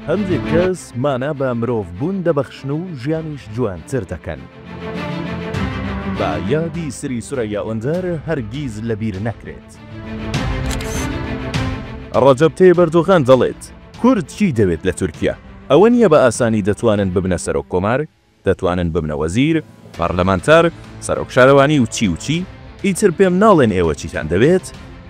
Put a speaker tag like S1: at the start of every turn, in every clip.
S1: هەندێک کەس مانا بە مرۆڤ بوون دەبەخشن و ژیانیش جوانتر دەکەن. با یادی سری سورەیا ئەندەر هەرگیز لەبیر نەکرێت. ڕەجەب تەیب ئەردۆغان دەڵێت کورد چی دەوێت لە تورکیا؟ ئەوە نییە بە ئاسانی دەتوانن ببنە سەرۆک کۆمار، دەتوانن ببنە وەزیر، پارلەمانتار، سەرۆک شارەوانی و چی ئیتر پێم ناڵێن ئێوە چیتان دەوێت،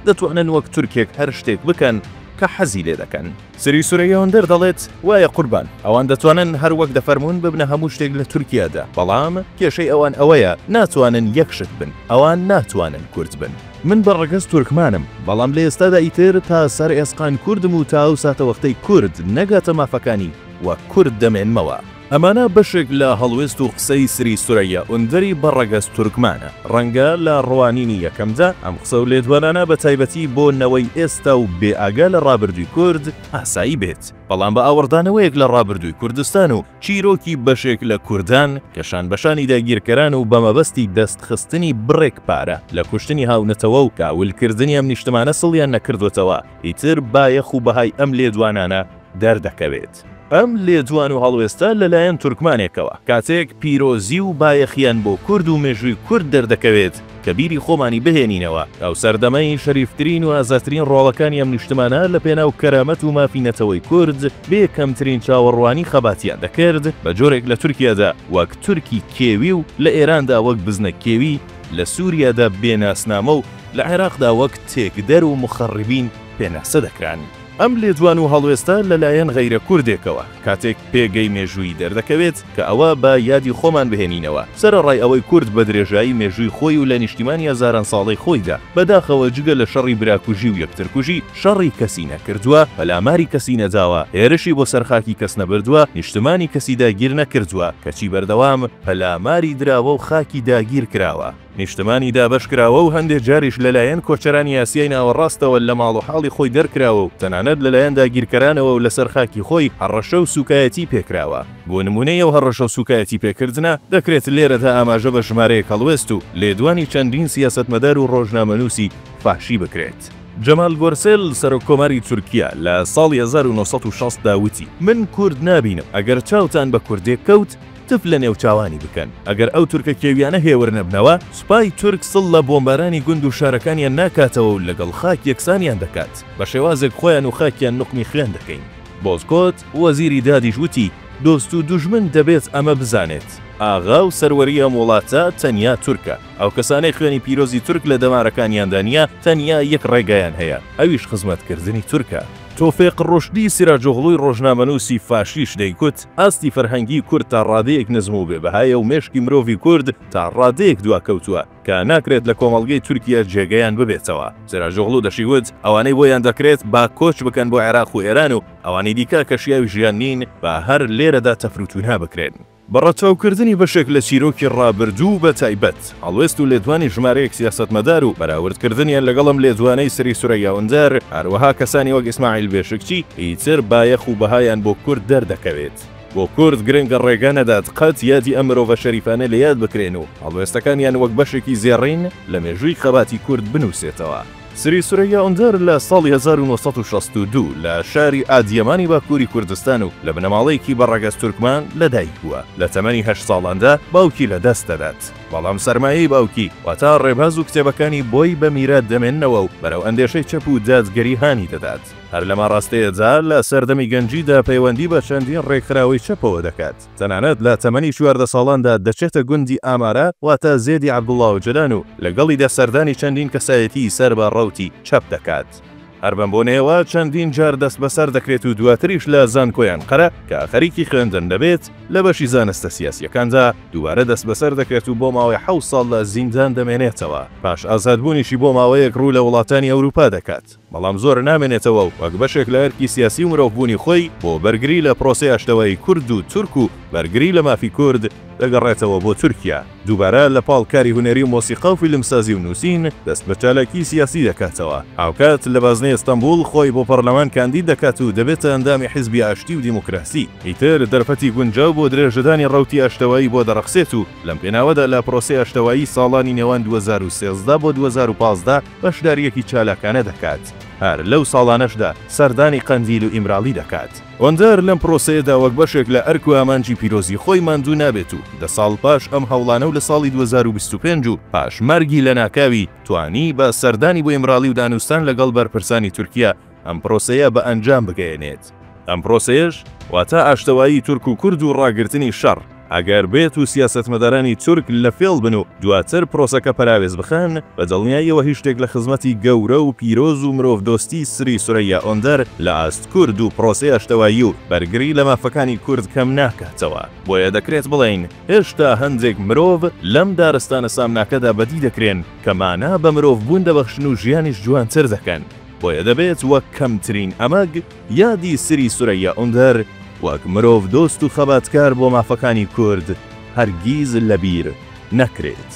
S1: دەتوانن وەک تورکێک هەر شتێک بکەن کە حەزی لێ دەکەن. سری سورەیا ئەندەر دەڵێت وایە قوربان ئەوان دەتوانن هەر وەک دەفەرمون ببنە هەموو شتێک لە تورکیادا، بەڵام کێشەی ئەوان ئەوەیە ناتوانن یەکشت بن، ئەوان ناتوانن کورد بن. من بەڕەگەز تورکمانم، بەڵام لە ئێستادا ئیتر تا سەر ئێسقان کوردم و تا ئەو ساتە وەختەی کورد نەگاتە مافەکانی وە کورد دەمێنمەوە. ئەمانە بەشێک لە هەڵوێست و قسەی سری سورەیا ئەندەری بەڕەگەز تورکمانە. ڕەنگە لە ڕوانینی یەکەمدا ئەم قسە و لێدوانانە بە تایبەتی بۆ نەوەی ئێستا و بێئاگا لە ڕابردووی کورد ئاسایی بێت، بەڵام بە ئاوەردانەوەیەک لە ڕابردووی کوردستان و چیرۆکی بەشێک لە کوردان کەشان بەشانی داگیرکەران و بەمەبەستی دەستخستنی بڕێک پارە لە کوشتنی هاونەتەوە و کاولکردنی ئەم نیشتمانە سڵیان نەکردوێتەوە، ئیتر بایەخ و بەهای ئەم لێدوانانە دەردەکەوێت. ئەم لێدوان و هەڵوێستا لەلایەن تورکمانێکەوە کاتێک پیرۆزی و بایەخیان بۆ کورد و مێژووی کورد دەردەکەوێت کە بیری خۆمانی بهێنینەوە ئەو سەردەمەی شەریفترین و ئازاترین ڕۆڵەکانی ئەم نیشتمانە لە پێناو کەرامەت و مافینەتەوەی کورد بێ کەمترین چاوەڕوانی خەباتیان دەکرد بە جۆرێک لە تورکیادا وەک تورکی کێوی و لە ئێراندا وەک بزنە کێوی، لە سووریادا بێناسنامە و لە عێراقدا وەک تێکدەر و مخەڕبین پێناسە دەکران. ئەم لێدوان و هەڵوێستا لەلایەن غەیرە کوردێکەوە کاتێک پێگەی مێژووی دەردەکەوێت کە ئەوە بە یادی خۆمان بهێنینەوە سەرڕای ئەوەی کورد بە درێژایی مێژووی خۆی و لە نیشتیمانی هەزاران ساڵەی خۆیدا بەداخەوە جگە لە شەڕی براکوژی و یەکترکوژی شەڕی کەسی نەکردووە، پەلاماری کەسی نەداوە، هێرشی بۆ سەرخاکی کەس نەبردووە، نیشتمانی کەسی داگیر نەکردووە، کەچی بەردەوام پەلاماری دراوە و خاکی داگیر کراوە. نیشتمانی دابش کراوە و هەندێک جاریش لەلایەن کۆچەرانی ئاسیای ناوەڕاستەوە لە ماڵ و حاڵی خۆی دەرکراوە و تەنانەت لەلایەن داگیرکەرانەوە و لەسەر خاکی خۆی هەڕەشە و سوکایەتی پێکراوە. بۆ نمونەیە و هەڕەشە و سوکایەتی پێکردنە دەکرێت لێرەدا ئاماژە بە ژمارەیەک هەڵوێست و لێدوانی چەندین سیاسەتمەدار و ڕۆژنامەنووسی فاشی بکرێت. جەمال گۆرسێل سەرۆکۆماری تورکیا لە ساڵی 1960 داوتی من کورد نابینم، ئەگەر چاوتان بە کوردێک کەوت تف لە نێوچاوانی بکەن، ئەگەر ئەو تورکە کێویانە هێور نەبنەوە سوپای تورک سڵ لە بۆمبارانی گوند و شارەکانیان ناکاتەوە و لەگەڵ خاک یەکسانیان دەکات، بە شێوازێک خۆیان و خاکیان نقمی خوێن دەکەین. بۆزکۆت وەزیری دادیش وتی دۆست و دوژمن دەبێت ئەمە بزانێت، ئاغا و سەروەریە وڵاتە تەنیا تورکە، ئەو کەسانەی خوێنی پیرۆزی تورک لە دەمارەکانیاندا نیە، تەنیا یەک ڕێگایان هەیە، ئەویش خزمەتکردنی تورکە. تۆفێق ڕۆشدی سیراجۆغڵووی ڕۆژنامەنووسی فاشیش دەیگوت ئاستی فەرهەنگی کورد تا ڕادەیەک نزم و بێبەهایە و مێشکی مرۆڤی کورد تا ڕادەیەک دواکەوتووە کە ناکرێت لە کۆمەڵگەی تورکیا جێگەیان ببێتەوە. سیراجۆغڵوو دەشیوت ئەوانەی بۆیان دەکرێت با کۆچ بکەن بۆ عێراق و ئێران و ئەوانەی دیکە کە شیاوی ژیان نین با هەر لێرەدا تەفروتونها بکرێن. بەڕەچاوکردنی بەشێک لە چیرۆکی ڕابردوو بە تایبەت هەڵوێست و لێدوانی ژمارەیەک سیاسەتمەدار و بەراوردکردنیان لەگەڵم لێدوانەی سری سورەیا ئەندەر هەروەها کەسانی وەک ئیسماعیل بێشکچی ئیتر بایەخ و بەهایان بۆ کورد دەردەکەوێت. بۆ کورد گرنگە ڕێگە نەدات قەت یادی ئەم مرۆڤە شەریفانە لە یاد بکرێن و هەڵوێستەکانیان وەک بەشێکی زێڕین لە مێژووی خەباتی کورد بنووسێتەوە. سری سورەیا ئەندەر لە ساڵی 1962 لە شاری ئادیەمانی باکووری کوردستان و لە بنەماڵەیەکی بەڕەگەز تورکمان لەدایک بووە. لە تەمەنی 8 ساڵاندا باوکی لە دەست دەدات، بەڵام سەرمایەی باوکی واتە ڕێباز و کتێبەکانی بۆی بە میرات دەمێننەوە و بەرەو ئەندێشەی چەپ و دادگەری هانی دەدات. هەر لەمە ڕاستەیەدا لە سەردەمی گەنجیدا پەیوەندی بە چەندین ڕێکخراوەی چەپەوە دەکات، تەنانەت لە تەمەنی 14 ساڵاندا دەچێتە گوندی ئامارە واتە زێدی عەبدوڵڵا ئۆجەلان و لەگەڵیدا سەردانی چەندین کەسایەتی سەر بە ڕەوتی چەپ دەکات. هەر بەم بۆنەوە چەندین جار دەست بەسەر دەکرێت و دواتریش لە زانکۆیان قەرە کە خەریکی خوێندن دەبێت لە بەشی زانستە سیاسیەکاندا دووبارە دەست بەسەر دەکرێت و بۆ ماوەی 7 ساڵ لە زیندان دەمێنێتەوە، پاش ئازادبوونیشی بۆ ماوەیەک ڕوو لە وڵاتانی ئەوروپا دەکات، بەڵام زۆر نامێنێتەوە و وەک بەشێک لە ئەرکی سیاسی و مرۆڤبوونی خۆی بۆ بەرگری لە پرۆسەی ئاشتەوەی کورد و تورک و بەرگری لە مافی کورد دەگەڕێتەوە بۆ تورکیا. دووبارە لە پاڵکاری هونەری و مۆسیقا و فیلمسازی و نووسین دەست بە چالاکی سیاسی دەکاتەوە. هاوکات لە بازنەی ئەستەمبول خۆی بۆ پەرلەمان کاندید دەکات و دەبێتە ئەندامی حیزبی ئاشتی و دیموکراسی. ئیتر دەرفەتی گونجاو بۆ درێژەدانی ڕەوتی ئاشتەوایی بۆ دەرەخسێت و لەم پێناوەدا لە پرۆسەی ئاشتەوایی ساڵانی نێوان 2013 بۆ 2015 بەشداریەکی چالاکانە دەکات. هەر لەو ساڵانەشدا سەردانی قەندیل و ئیمراڵی دەکات. ئۆندار لەم پرۆسەیەدا وەک بەشێک لە ئەرک و ئامانجی پیرۆزی خۆی ماندوو نابێت و 10 ساڵ پاش ئەم هەوڵانە و لە ساڵی 2025 و پاش مەرگی لە ناکاوی توانی بە سەردانی بۆ ئیمراڵی و دانوستان لەگەڵ بەرپرسانی تورکیا ئەم پرۆسەیە بە ئەنجام بگەێنێت. ئەم پرۆسەیەش واتە ئاشتەوایی تورک و کورد و ڕاگررتنی شەڕ ئەگەر بێت و سیاسەتمەدارانی تورک لە فێڵ بن و دواتر پرۆسەکە پەراوێز بخەن بە دڵنیاییەوە هیچ شتێک لە خزمەتی گەورە و پیرۆز و مرۆڤ دۆستی سری سورەیا ئۆندەر لە ئاست کورد و پرۆسەی ئاشتەوایی و بەرگری لە مافەکانی کورد کەم ناکاتەوە. بۆیە دەکرێت بڵێین هێشتا هەندێک مرۆڤ لەم دارستانە سامناکەدا بەدی دەکرێن کەمانە بە مرۆڤ بوون دەبەخشن و ژیانیش جوانتر دەکەن. بۆیە دەبێت وەک کەمترین ئەمەگ یادی سری سورەیا ئۆندەر وەک مرۆڤ دۆست و خەباتکار بۆ مافەکانی کورد هەرگیز لەبیر نەکرێت.